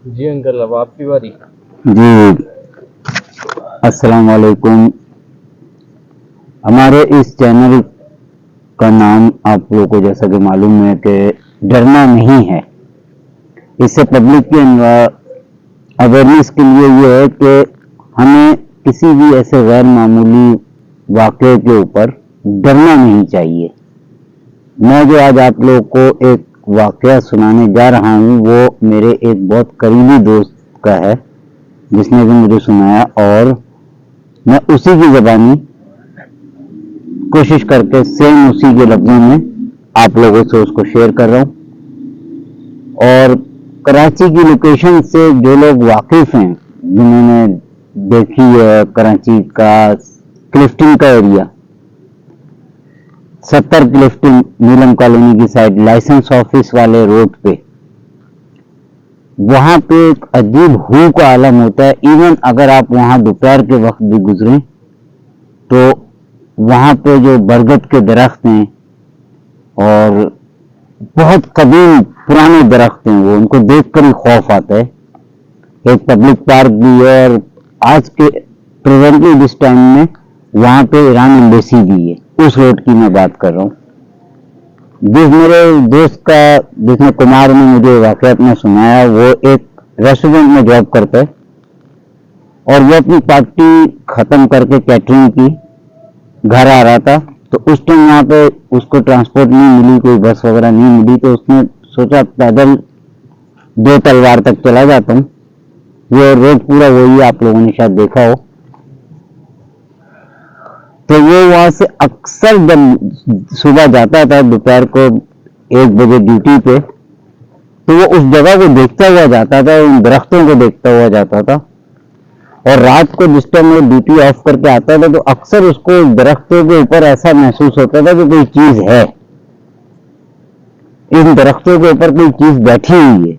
जी uncle, अब आपकी बारी। जी, अस्सलाम वालेकुम। हमारे इस चैनल का नाम आप लोगों को जैसा कि मालूम है कि डरना नहीं है। इससे पब्लिक की अवेयरनेस के लिए ये है कि हमें किसी भी ऐसे गैर मामूली वाक़ये के ऊपर डरना नहीं चाहिए। मैं जो आज आप लोगों को एक वाक़या सुनाने जा रहा हूँ वो मेरे एक बहुत करीबी दोस्त का है जिसने भी मुझे सुनाया, और मैं उसी की ज़बानी कोशिश करके सेम उसी के लफ्ज़ों में आप लोगों से उसको शेयर कर रहा हूँ। और कराची की लोकेशन से जो लोग वाकिफ हैं, जिन्होंने देखी है कराची का क्लिफ्टन का एरिया, 70 क्लिफ्टन नीलम कॉलोनी की साइड लाइसेंस ऑफिस वाले रोड पे, वहां पे एक अजीब हू का आलम होता है। इवन अगर आप वहां दोपहर के वक्त भी गुजरें तो वहां पे जो बरगद के दरख्त हैं और बहुत कदीम पुराने दरख्त हैं, वो उनको देखकर ही खौफ आता है। एक पब्लिक पार्क भी है, और आज के प्रेजेंटली जिस टाइम में वहां पे ईरान एम्बेसी भी है, उस रोड की मैं बात कर रहा हूँ। जिस मेरे दोस्त का, जिसने कुमार ने मुझे वाकया अपना सुनाया, वो एक रेस्टोरेंट में जॉब करता है और वो अपनी पार्टी खत्म करके कैटरिंग की घर आ रहा था। तो उस टाइम वहां पे उसको ट्रांसपोर्ट नहीं मिली, कोई बस वगैरह नहीं मिली, तो उसने सोचा पैदल 2 तलवार तक चला जाता हूँ। वो रोड पूरा वही आप लोगों ने शायद देखा हो। तो वो वहां से अक्सर जब सुबह जाता था दोपहर को 1 बजे ड्यूटी पे, तो वो उस जगह को देखता हुआ जाता था, उन दरख्तों को देखता हुआ जाता था। और रात को जिस टाइम वो ड्यूटी ऑफ करके आता था तो अक्सर उसको दरख्तों के ऊपर ऐसा महसूस होता था कि कोई चीज है, इन दरख्तों के ऊपर कोई चीज बैठी हुई है।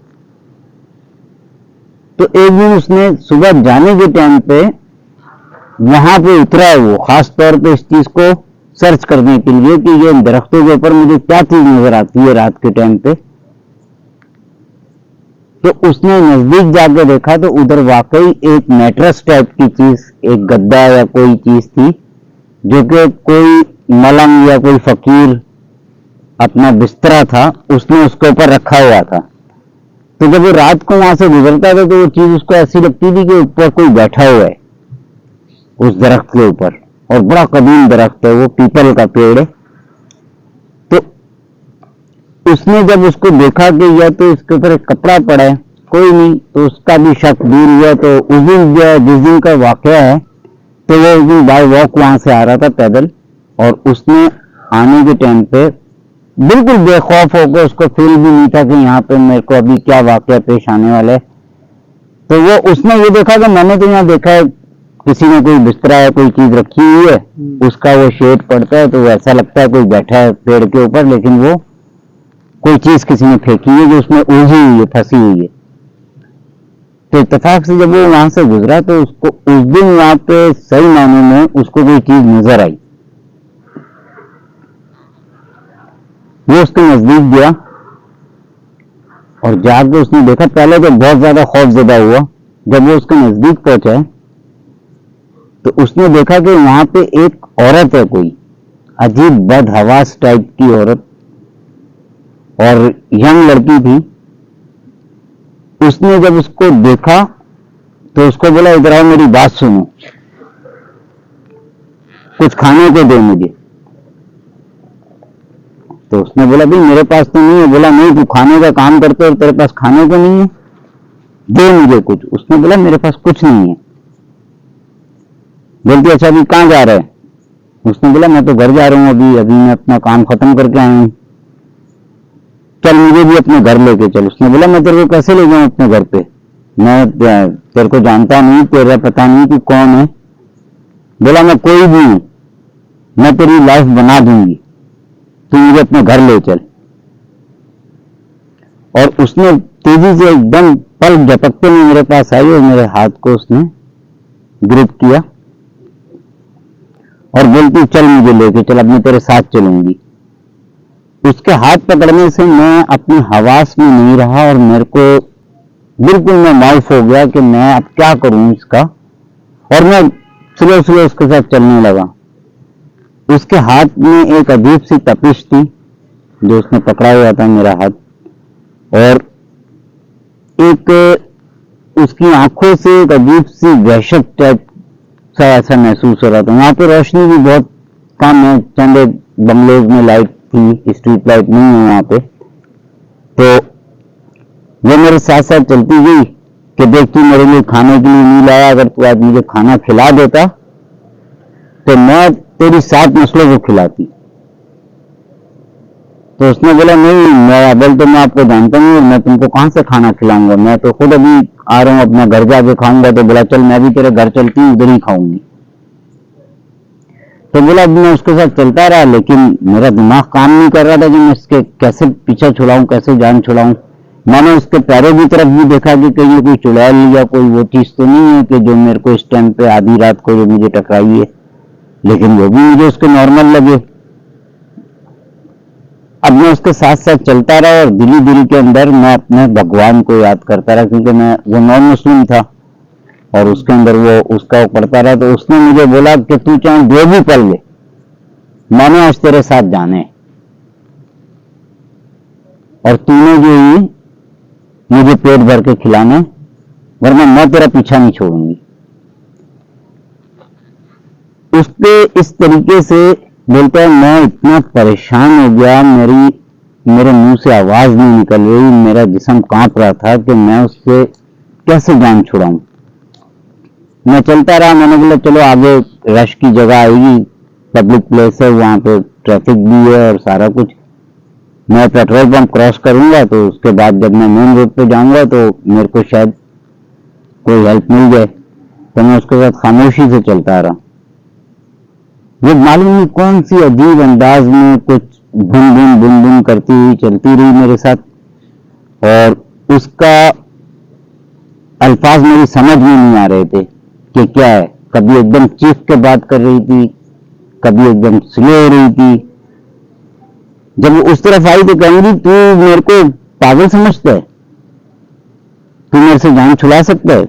तो एक दिन उसने सुबह जाने के टाइम पे वहां पे उतरा है, वो खास तौर पे इस चीज को सर्च करने के लिए कि ये दरख्तों के ऊपर मुझे क्या चीज नजर आती है रात के टाइम पे। तो उसने नजदीक जाके देखा तो उधर वाकई एक मैट्रेस टाइप की चीज, एक गद्दा या कोई चीज थी, जो कि कोई मलंग या कोई फकीर अपना बिस्तरा था, उसने उसके ऊपर रखा हुआ था। तो जब वो रात को वहां से गुजरता था तो वो चीज उसको ऐसी लगती थी कि ऊपर कोई बैठा हुआ है उस दरख्त के ऊपर, और बड़ा कदीम दरख्त है, वो पीपल का पेड़ है। तो उसने जब उसको देखा कि या तो इसके ऊपर एक कपड़ा पड़ा है, कोई नहीं, तो उसका भी शक दूर हुआ। तो उस दिन जिस दिन का वाकया है, तो वो उस दिन बाय वॉक वहां से आ रहा था पैदल, और उसने आने के टाइम पे बिल्कुल बेखौफ होकर, उसको फील भी नहीं था कि यहाँ पे मेरे को अभी क्या वाकया पेश आने वाला है। तो वो उसने ये देखा कि मैंने तो यहाँ देखा है किसी ने कोई बिस्तरा है, कोई चीज रखी हुई है, उसका वो शेड पड़ता है तो ऐसा लगता है कोई बैठा है पेड़ के ऊपर, लेकिन वो कोई चीज किसी ने फेंकी है जो उसमें उलझी हुई है, फंसी हुई है। तो इत्तेफाक से जब वो वहां से गुजरा तो उसको उस दिन वहां पे सही मायने में उसको कोई चीज नजर आई। वो उसके नजदीक गया और जाके उसने देखा, पहले तो बहुत ज्यादा खौफजदा हुआ। जब वो उसके नजदीक पहुंचा तो उसने देखा कि वहां पे एक औरत है, कोई अजीब बदहवास टाइप की औरत, और यंग लड़की थी। उसने जब उसको देखा तो उसको बोला, इधर आओ, मेरी बात सुनो, कुछ खाने को दो मुझे। तो उसने बोला, भाई मेरे पास तो नहीं है। बोला, नहीं, तू खाने का काम करते और तेरे पास खाने को नहीं है, दे मुझे कुछ। उसने बोला, मेरे पास कुछ नहीं है। बोलती, अच्छा अभी कहाँ जा रहा है? उसने बोला, मैं तो घर जा रहा हूँ, अभी अभी मैं अपना काम खत्म करके आया हूँ, चल मुझे भी अपने घर लेके चल। उसने बोला, मैं तेरे को कैसे ले जाऊं अपने घर पे, मैं तेरे को जानता नहीं, तेरा पता नहीं कि कौन है। बोला, मैं कोई भी हूं, मैं तेरी लाइफ बना दूंगी, तू मुझे अपने घर ले चल। और उसने तेजी से एकदम पल झपकते में मेरे पास आई और मेरे हाथ को उसने ग्रिप किया और बोलती, चल मुझे लेके चल, अब मैं तेरे साथ चलूंगी। उसके हाथ पकड़ने से मैं अपनी हवास में नहीं रहा और मेरे को बिल्कुल मैं मायूस हो गया कि मैं अब क्या करूं इसका, और मैं स्लो स्लो उसके साथ चलने लगा। उसके हाथ में एक अजीब सी तपिश थी जो उसने पकड़ा हुआ था मेरा हाथ, और एक उसकी आंखों से एक अजीब सी वहशत टाइप सा ऐसा महसूस हो रहा था। वहां पे रोशनी भी बहुत कम है, चंद बंगलोज में लाइट थी, स्ट्रीट लाइट नहीं है वहां पे। तो वो मेरे साथ साथ चलती गई कि देख तू मेरे लिए खाने के लिए नहीं लाया, अगर तू आज मुझे खाना खिला देता तो मैं तेरी 7 नस्लों को खिलाती। तो उसने बोला नहीं, मैं बोल तो मैं आपको जानता नहीं, मैं तुमको कहां से खाना खिलाऊंगा, मैं तो खुद अभी आ रहा हूँ, अपना घर जाके खाऊंगा। तो बोला चल मैं भी तेरे घर चलती हूँ, उधर ही खाऊंगी। तो बोला मैं उसके साथ चलता रहा, लेकिन मेरा दिमाग काम नहीं कर रहा था कि मैं इसके कैसे पीछा छुड़ाऊं, कैसे जान छुड़ाऊं। मैंने उसके पैरों की तरफ भी देखा कि कहीं कोई चुड़ैल या कोई वो चीज तो नहीं है कि जो मेरे को इस टाइम पे आधी रात को जो मुझे टकराई है, लेकिन वो भी मुझे उसके नॉर्मल लगे। अब मैं उसके साथ साथ चलता रहा और दिली दिली के अंदर मैं अपने भगवान को याद करता रहा, क्योंकि मैं वो नॉन मुस्लिम था और उसके अंदर वो उसका पढ़ता रहा। तो उसने मुझे बोला कि तू चाहे जो भी पढ़ ले, मैंने आज तेरे साथ जाने, और तूने जो ही मुझे पेट भर के खिलाने, वरना मैं तेरा पीछा नहीं छोड़ूंगी। उसके इस तरीके से बोलता है, मैं इतना परेशान हो गया, मेरे मुंह से आवाज नहीं निकल रही, मेरा जिस्म कांप रहा था कि मैं उससे कैसे जान छुड़ाऊं। मैं चलता रहा, मैंने बोला चलो आगे रश की जगह आएगी, पब्लिक प्लेस है, वहां पे ट्रैफिक भी है और सारा कुछ, मैं पेट्रोल पंप क्रॉस करूंगा तो उसके बाद जब मैं मेन रोड पे जाऊंगा तो मेरे को शायद कोई हेल्प मिल जाए। तो मैं उसके साथ खामोशी से चलता रहा। वो मालूम नहीं कौन सी अजीब अंदाज में कुछ बुन बुन करती हुई चलती रही मेरे साथ, और उसका अल्फाज मेरी समझ में नहीं आ रहे थे कि क्या है। कभी एकदम चीख के बात कर रही थी, कभी एकदम स्लो हो रही थी। जब वो उस तरफ आई तो कहेंगी तू मेरे को पागल समझता है, तू मेरे से जान छुड़ा सकता है।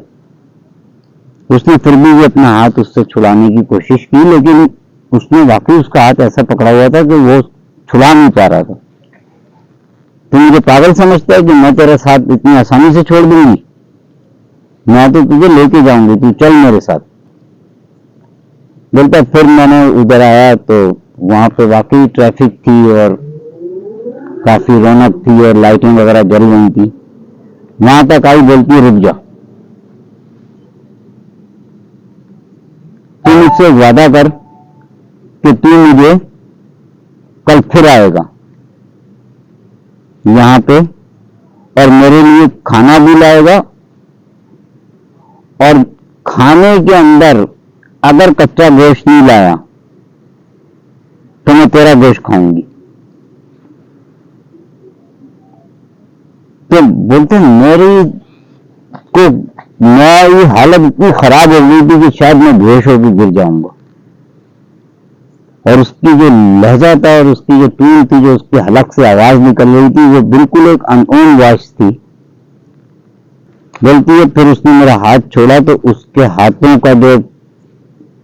उसने फिर भी अपना हाथ उससे छुड़ाने की कोशिश की, लेकिन उसने वाकई उसका हाथ ऐसा पकड़ा हुआ था कि वो छुड़ा नहीं पा रहा था। तू मुझे पागल समझता है कि मैं तेरा साथ इतनी आसानी से छोड़ दूंगी, मैं तो तुझे लेके जाऊंगी, तू चल मेरे साथ। बोलता फिर मैंने उधर आया तो वहां पे वाकई ट्रैफिक थी और काफी रौनक थी और लाइटें वगैरह जल रही थी। वहां तक आई, बोलती रुक जा, तू मुझसे वादा कर कि तू मुझे कल फिर आएगा यहाँ पे और मेरे लिए खाना भी लाएगा, और खाने के अंदर अगर कच्चा गोश्त नहीं लाया तो मैं तेरा गोश्त खाऊंगी। तो बोलते मेरी को मेरी हालत इतनी खराब हो गई थी कि शायद मैं बेहोश होकर गिर जाऊंगा। और उसकी जो लहजा था और उसकी जो टून थी, जो उसकी हलक से आवाज निकल रही थी, वो बिल्कुल एक अनओन वॉइस थी। बोलती है फिर उसने मेरा हाथ छोड़ा तो उसके हाथों का जो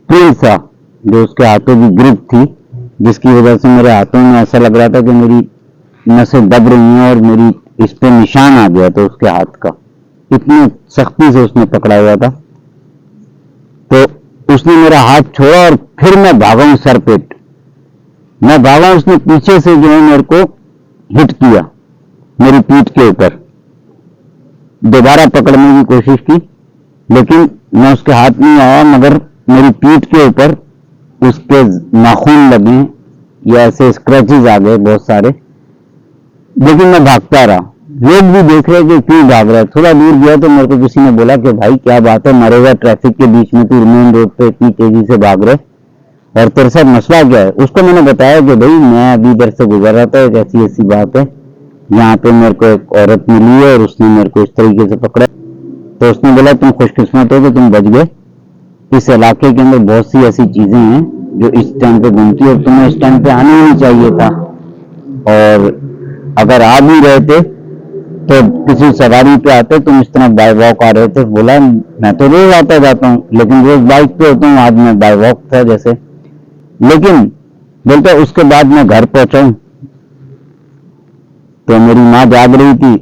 पुल था, जो उसके हाथों की ग्रिप थी, जिसकी वजह से मेरे हाथों में ऐसा लग रहा था कि मेरी नसें दब रही हैं और मेरी इस पे निशान आ गया था उसके हाथ का, इतनी सख्ती से उसने पकड़ा हुआ था। तो उसने मेरा हाथ छोड़ा और फिर मैं भागा हूं सरपेट, मैं भागा, उसने पीछे से जो है मेरे को हिट किया मेरी पीठ के ऊपर, दोबारा पकड़ने की कोशिश की, लेकिन मैं उसके हाथ नहीं आया, मगर मेरी पीठ के ऊपर उसके नाखून लगे या ऐसे स्क्रैचेस आ गए बहुत सारे। लेकिन मैं भागता रहा, लोग भी देख रहे कि क्यों भाग रहा है। थोड़ा दूर गया तो मेरे को किसी ने बोला कि भाई क्या बात है, मरेगा ट्रैफिक के बीच में, तू मेन रोड पे इतनी तेजी से भाग रहे और तेरे साथ मसला क्या है। उसको मैंने बताया कि भाई मैं अभी इधर से गुजर रहा था, एक ऐसी ऐसी बात है, यहाँ पे मेरे को एक औरत मिली है और उसने मेरे को इस तरीके से पकड़ा। तो उसने बोला तुम खुशकिस्मत हो कि तुम बच गए, इस इलाके के अंदर बहुत सी ऐसी चीजें हैं जो इस टाइम पे घूमती है और तुम्हें इस टाइम पे आना ही चाहिए था, और अगर आ भी रहे थे तो किसी सवारी पे आते, तुम इस तरह बाय वॉक आ रहे थे? बोला मैं तो रोज आता जाता हूँ, लेकिन रोज बाइक पे होता हूँ, आज मैं बाय वॉक था जैसे। लेकिन बोलते उसके बाद मैं घर पहुंचा तो मेरी माँ जाग रही थी,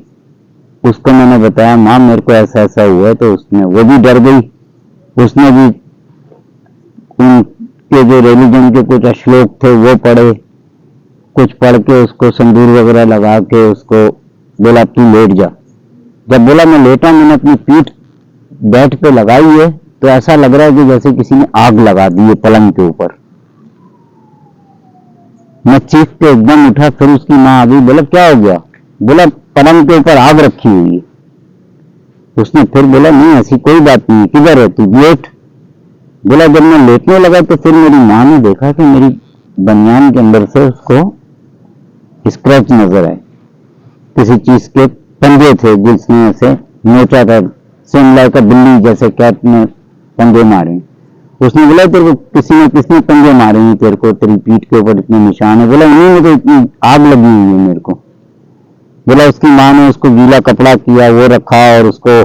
उसको मैंने बताया माँ मेरे को ऐसा ऐसा हुआ, तो उसने वो भी डर गई, उसने भी उनके जो रिलीजन के कुछ श्लोक थे वो पढ़े, कुछ पढ़ के उसको संदूर वगैरह लगा के उसको बोला तू लेट जा। जब बोला मैं लेटा, मैंने अपनी पीठ बेड पे लगाई है तो ऐसा लग रहा है कि जैसे किसी ने आग लगा दी है पलंग के ऊपर। मैं चीख के एकदम उठा, फिर उसकी माँ आ गई, बोला क्या हो गया? बोला पलंग के ऊपर आग रखी हुई है। उसने फिर बोला नहीं ऐसी कोई बात नहीं, किधर है तू, लेट। बोला जब मैं लेटने लगा तो फिर मेरी माँ ने देखा कि मेरी बनियान के अंदर से उसको स्क्रैच नजर आए, किसी चीज के पंजे थे जिसने ऐसे नोचा था, सेम लाइक बिल्ली जैसे कैट ने पंजे मारे। उसने बोला तेरे को किसने पंजे मारे हैं तेरे को, तेरी पीठ के ऊपर इतने निशान है? बोला उन्हीं में तो इतनी आग लगी हुई है मेरे को। बोला उसकी माँ ने उसको गीला कपड़ा किया, वो रखा और उसको,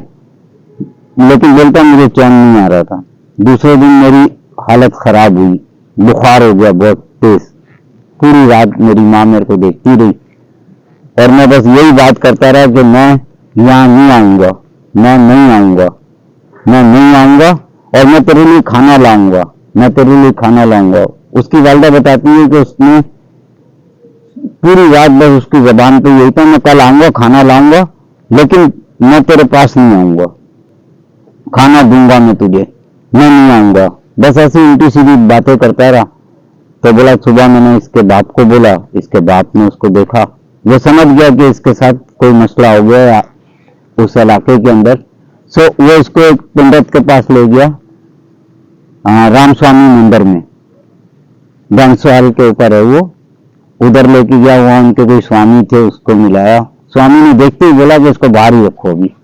लेकिन बोलता मुझे चैन नहीं आ रहा था। दूसरे दिन मेरी हालत खराब हुई, बुखार हो गया बहुत तेज, पूरी रात मेरी माँ मेरे को देखती रही और मैं बस यही बात करता रहा कि मैं यहाँ नहीं आऊंगा, मैं नहीं आऊंगा, मैं नहीं आऊंगा और मैं तेरे लिए खाना लाऊंगा, मैं तेरे लिए खाना लाऊंगा। उसकी वालिदा बताती है कि उसने पूरी रात बस उसकी जबान पे यही था मैं कल आऊंगा, खाना लाऊंगा, लेकिन मैं तेरे पास नहीं आऊंगा, खाना दूंगा मैं तुझे, मैं नहीं आऊंगा। बस ऐसी उल्टी सीधी बातें करता रहा। तो बोला सुबह मैंने इसके बाप को बोला, इसके बाप ने उसको देखा, वो समझ गया कि इसके साथ कोई मसला हो गया उस इलाके के अंदर। सो वो इसको एक पंडित के पास ले गया, रामस्वामी मंदिर में, बंसवाल के ऊपर है वो, उधर लेके गया। वहां उनके कोई स्वामी थे, उसको मिलाया। स्वामी ने देखते ही बोला कि इसको बाहर ही रखो अभी,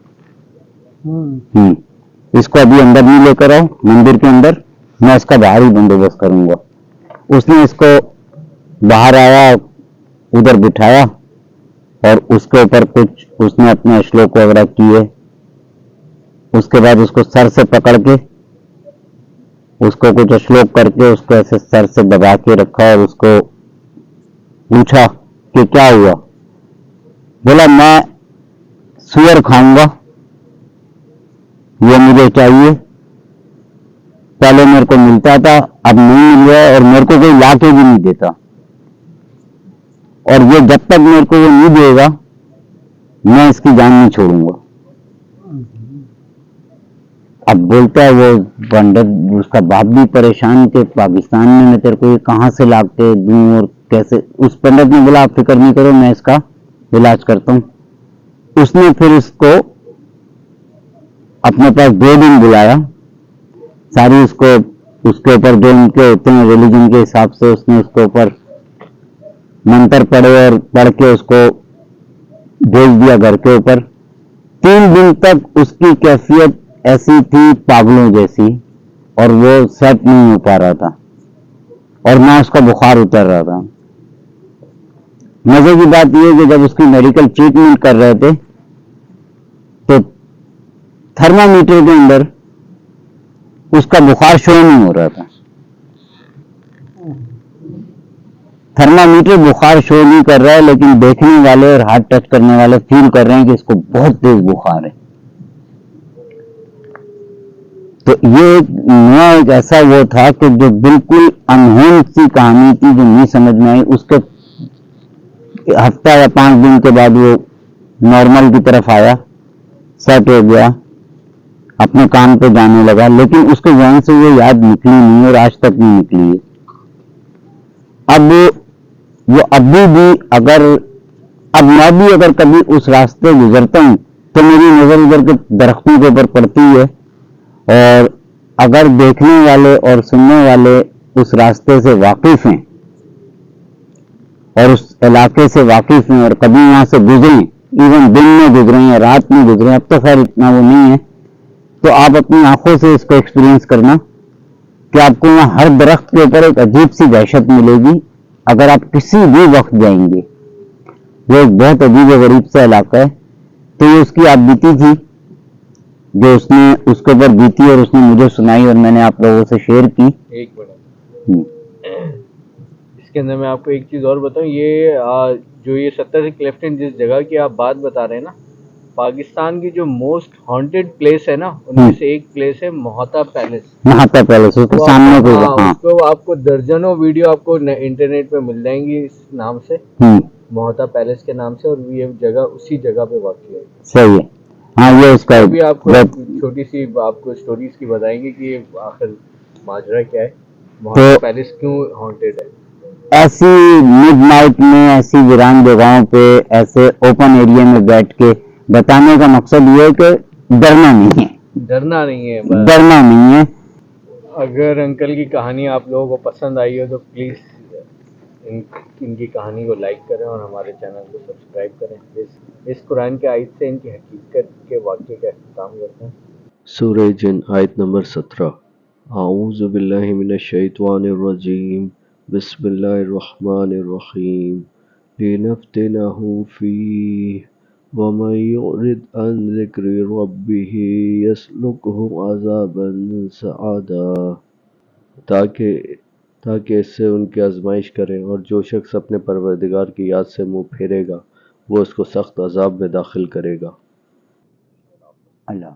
इसको अभी अंदर नहीं लेकर आओ मंदिर के अंदर, मैं इसका बाहर ही बंदोबस्त करूंगा। उसने इसको बाहर आया, उधर बिठाया और उसके ऊपर कुछ उसने अपने श्लोक वगैरह किए। उसके बाद उसको सर से पकड़ के उसको कुछ श्लोक करके उसको ऐसे सर से दबा के रखा और उसको पूछा कि क्या हुआ? बोला मैं सुअर खाऊंगा, ये मुझे चाहिए, पहले मेरे को मिलता था अब नहीं मिल रहा और मेरे को कोई ला के भी नहीं देता, और ये जब तक मेरे को वो नहीं देगा मैं इसकी जान नहीं छोड़ूंगा। अब बोलता है वो पंडित, उसका बाप भी परेशान कि पाकिस्तान में मैं तेरे को ये कहां से ला के दूं और कैसे। उस पंडित ने बोला आप फिक्र नहीं करो, मैं इसका इलाज करता हूं। उसने फिर इसको अपने पास 2 दिन बुलाया, सारी उसको उसके ऊपर जो उनके होते हैं रिलीजन के हिसाब से उसने उसके ऊपर मंत्र पढ़े और पढ़ के उसको भेज दिया घर के ऊपर। 3 दिन तक उसकी कैफियत ऐसी थी पागलों जैसी और वो सेट नहीं हो पा रहा था और ना उसका बुखार उतर रहा था। मजे की बात यह कि जब उसकी मेडिकल ट्रीटमेंट कर रहे थे तो थर्मामीटर के अंदर उसका बुखार शो नहीं हो रहा था। थर्मामीटर बुखार शो नहीं कर रहा है, लेकिन देखने वाले और हाथ टच करने वाले फील कर रहे हैं कि इसको बहुत तेज बुखार है। तो ये नया एक ऐसा वो था कि जो बिल्कुल अनहोनी सी कहानी थी जो नहीं समझ में आई। उसके हफ्ता या 5 दिन के बाद वो नॉर्मल की तरफ आया, सेट हो गया, अपने काम पे जाने लगा, लेकिन उसके जहन से ये याद निकली नहीं और आज तक नहीं निकली है। अब वो अभी भी अगर अब मैं भी अगर कभी उस रास्ते गुजरता हूं तो मेरी नजर उधर के दरख्तों के ऊपर पड़ती है, और अगर देखने वाले और सुनने वाले उस रास्ते से वाकिफ हैं और उस इलाके से वाकिफ हैं और कभी यहां से गुजरे, इवन दिन में गुजरे या रात में गुजरे, अब तो खैर इतना वो नहीं है, तो आप अपनी आंखों से इसको एक्सपीरियंस करना कि आपको यहाँ हर दरख्त के ऊपर एक अजीब सी दहशत मिलेगी अगर आप किसी भी वक्त जाएंगे। वो एक बहुत अजीब गरीब सा इलाका है तो ये उसकी आप बीती थी जो उसने उसके ऊपर बीती और उसने मुझे सुनाई और मैंने आप लोगों से शेयर की। एक मिनट, इसके अंदर मैं आपको एक चीज़ और बताऊं, ये जो ये 70 से क्लिफ्टन जिस जगह की आप बात बता रहे हैं ना, पाकिस्तान की जो मोस्ट हॉन्टेड प्लेस है ना, उनमें से एक प्लेस है मोहता पैलेस। महाता पैलेस उसके वो सामने आपको, को। हाँ, हाँ। उसको आपको दर्जनों वीडियो आपको इंटरनेट पे मिल जाएंगी इस नाम से, मोहता पैलेस के नाम से, और ये जगह उसी जगह पे वाक़ई है। सही है। हाँ ये उसका इसका भी आपको एक वेब। छोटी सी आपको स्टोरीज की बताएंगे कि ये आखिर माजरा क्या है, मोहता तो पैलेस क्यों हॉन्टेड है। ऐसी मिडनाइट में ऐसी वीरान जगहों पे ऐसे ओपन एरिया में बैठ के बताने का मकसद ये है कि डरना नहीं है, डरना नहीं है बस। डरना नहीं है। अगर अंकल की कहानी आप लोगों को पसंद आई हो तो प्लीज़ इनकी कहानी को लाइक करें और हमारे चैनल को सब्सक्राइब करें। इस कुरान के आयत से इनकी हकीकत के वाक़े का अख्ताम करते हैं। सूरह जिन आयत नंबर 17। आऊज़ु बिल्लाहि मिनश शैतानिर रजीम। बिस्मिल्लाहिर्रहमानिर रहीम। लिनफ्तिनहु फीह वमन युरिद अन ज़िक्रि रब्बिह यसलुकहु अज़ाबन सअदा। ताकि ताकि इससे उनकी आजमाइश करें, और जो शख्स अपने परवरदिगार की याद से मुँह फेरेगा वो उसको सख्त अजाब में दाखिल करेगा। अल्लाह।